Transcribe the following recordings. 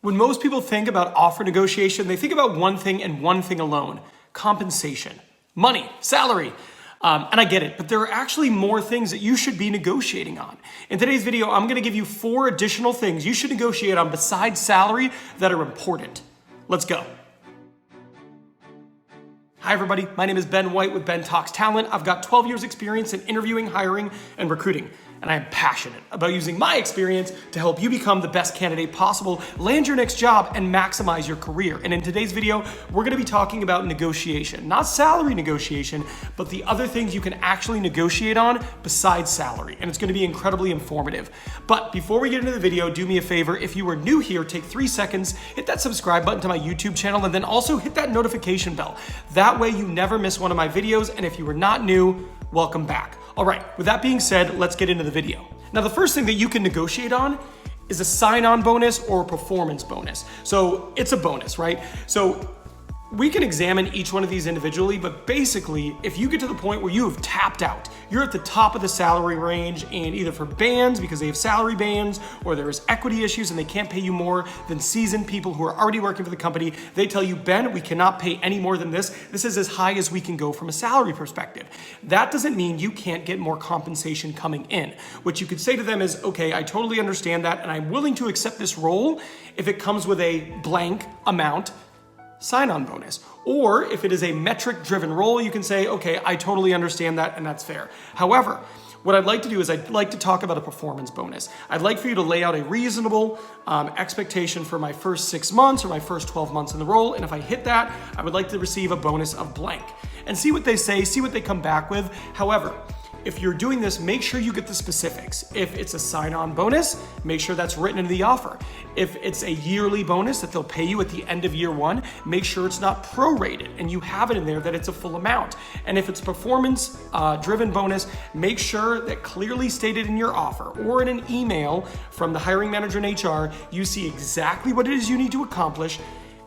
When most people think about offer negotiation, they think about one thing and one thing alone: compensation, money, salary. And I get it, but there are actually more things that you should be negotiating on. In today's video, I'm gonna give you 4 additional things you should negotiate on besides salary that are important. Let's go. Hi everybody, my name is Ben White with Ben Talks Talent. I've got 12 years experience in interviewing, hiring, and recruiting. And I am passionate about using my experience to help you become the best candidate possible, land your next job, and maximize your career. And in today's video, we're gonna be talking about negotiation, not salary negotiation, but the other things you can actually negotiate on besides salary. And it's gonna be incredibly informative. But before we get into the video, do me a favor. If you are new here, take 3 seconds, hit that subscribe button to my YouTube channel, and then also hit that notification bell. That way you never miss one of my videos. And if you are not new, welcome back. All right, with that being said, let's get into the video. Now, the first thing that you can negotiate on is a sign-on bonus or a performance bonus. So it's a bonus, right? So we can examine each one of these individually, but basically, if you get to the point where you have tapped out, you're at the top of the salary range, and either for bands, because they have salary bands, or there's equity issues and they can't pay you more than seasoned people who are already working for the company, they tell you, Ben, we cannot pay any more than this. This is as high as we can go from a salary perspective. That doesn't mean you can't get more compensation coming in. What you could say to them is, okay, I totally understand that, and I'm willing to accept this role if it comes with a blank amount sign-on bonus. Or if it is a metric-driven role, you can say, okay, I totally understand that, and that's fair. However, what I'd like to do is I'd like to talk about a performance bonus. I'd like for you to lay out a reasonable expectation for my first 6 months or my first 12 months in the role, and if I hit that, I would like to receive a bonus of blank. And see what they say, see what they come back with. However, if you're doing this, make sure you get the specifics. If it's a sign-on bonus, make sure that's written into the offer. If it's a yearly bonus that they'll pay you at the end of year 1, make sure it's not prorated and you have it in there that it's a full amount. And if it's performance driven bonus, make sure that clearly stated in your offer or in an email from the hiring manager in HR, you see exactly what it is you need to accomplish,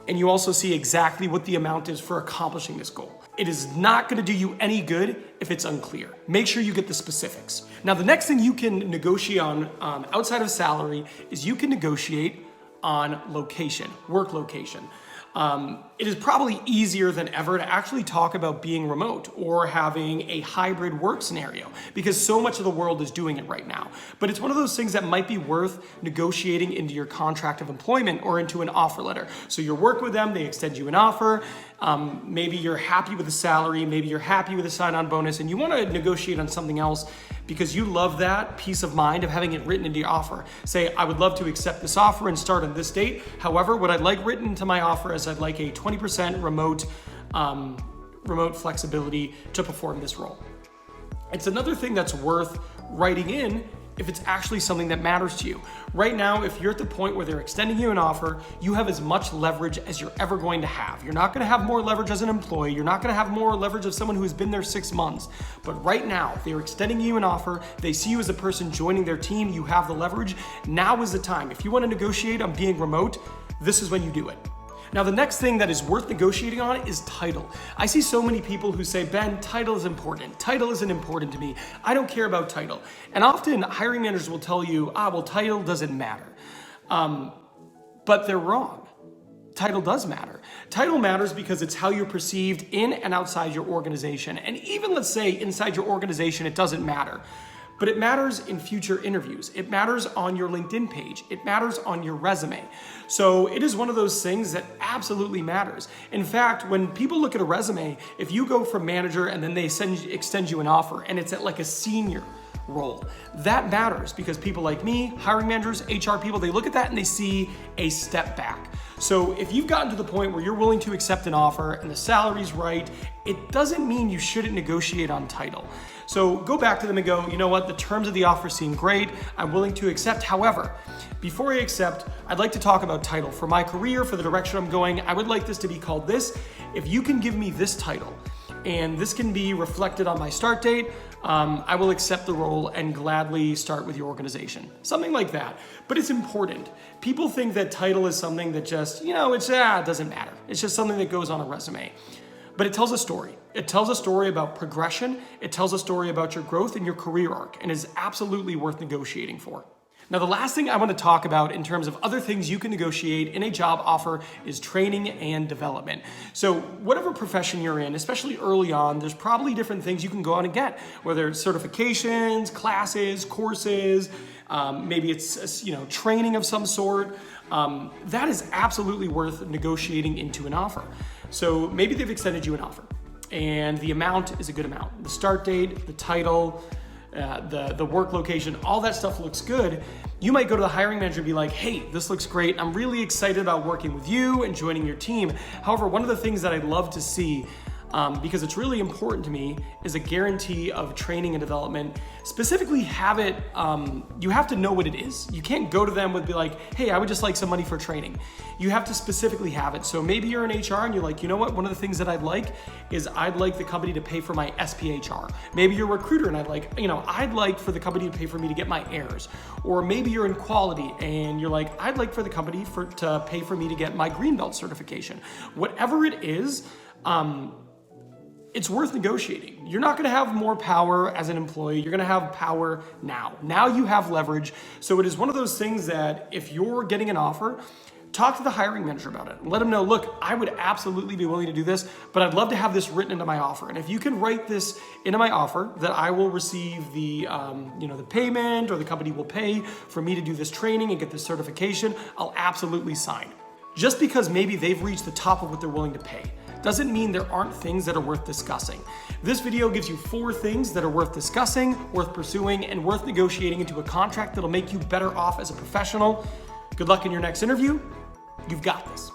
and you also see exactly what the amount is for accomplishing this goal. It is not gonna do you any good if it's unclear. Make sure you get the specifics. Now, the next thing you can negotiate on outside of salary is you can negotiate on location, work location. It is probably easier than ever to actually talk about being remote or having a hybrid work scenario because so much of the world is doing it right now. But it's one of those things that might be worth negotiating into your contract of employment or into an offer letter. So you're working with them, they extend you an offer, maybe you're happy with the salary, maybe you're happy with the sign-on bonus, and you want to negotiate on something else because you love that peace of mind of having it written into your offer. Say, I would love to accept this offer and start on this date. However, what I'd like written into my offer is I'd like a 20% remote flexibility to perform this role. It's another thing that's worth writing in if it's actually something that matters to you. Right now, if you're at the point where they're extending you an offer, you have as much leverage as you're ever going to have. You're not gonna have more leverage as an employee. You're not gonna have more leverage of someone who's been there 6 months. But right now, they're extending you an offer. They see you as a person joining their team. You have the leverage. Now is the time. If you wanna negotiate on being remote, this is when you do it. Now, the next thing that is worth negotiating on is title. I see so many people who say, Ben, title is important. Title isn't important to me. I don't care about title. And often hiring managers will tell you, well, title doesn't matter. But they're wrong. Title does matter. Title matters because it's how you're perceived in and outside your organization. And even let's say inside your organization, it doesn't matter. But it matters in future interviews. It matters on your LinkedIn page. It matters on your resume. So it is one of those things that absolutely matters. In fact, when people look at a resume, if you go from manager and then they extend you an offer and it's at like a senior role, that matters because people like me, hiring managers, HR people, they look at that and they see a step back. So if you've gotten to the point where you're willing to accept an offer and the salary's right, it doesn't mean you shouldn't negotiate on title. So go back to them and go, you know what, the terms of the offer seem great. I'm willing to accept. However, before I accept, I'd like to talk about title. For my career, for the direction I'm going, I would like this to be called this. If you can give me this title, and this can be reflected on my start date, I will accept the role and gladly start with your organization. Something like that. But it's important. People think that title is something that just, it doesn't matter. It's just something that goes on a resume. But it tells a story. It tells a story about progression. It tells a story about your growth and your career arc, and is absolutely worth negotiating for. Now, the last thing I want to talk about in terms of other things you can negotiate in a job offer is training and development. So whatever profession you're in, especially early on, there's probably different things you can go out and get, whether it's certifications, classes, courses, maybe it's training of some sort. That is absolutely worth negotiating into an offer. So maybe they've extended you an offer and the amount is a good amount. The start date, the title, the work location, all that stuff looks good. You might go to the hiring manager and be like, hey, this looks great. I'm really excited about working with you and joining your team. However, one of the things that I love to see, because it's really important to me, is a guarantee of training and development. Specifically have it, you have to know what it is. You can't go to them with be like, hey, I would just like some money for training. You have to specifically have it. So maybe you're in HR and you're like, you know what, one of the things that I'd like is I'd like the company to pay for my SPHR. Maybe you're a recruiter and I'd like for the company to pay for me to get my airs. Or maybe you're in quality and you're like, I'd like for the company to pay for me to get my green belt certification. Whatever it is, it's worth negotiating. You're not gonna have more power as an employee, you're gonna have power now. Now you have leverage. So it is one of those things that if you're getting an offer, talk to the hiring manager about it. Let them know, look, I would absolutely be willing to do this, but I'd love to have this written into my offer. And if you can write this into my offer that I will receive the payment, or the company will pay for me to do this training and get this certification, I'll absolutely sign. Just because maybe they've reached the top of what they're willing to pay doesn't mean there aren't things that are worth discussing. This video gives you 4 things that are worth discussing, worth pursuing, and worth negotiating into a contract that'll make you better off as a professional. Good luck in your next interview. You've got this.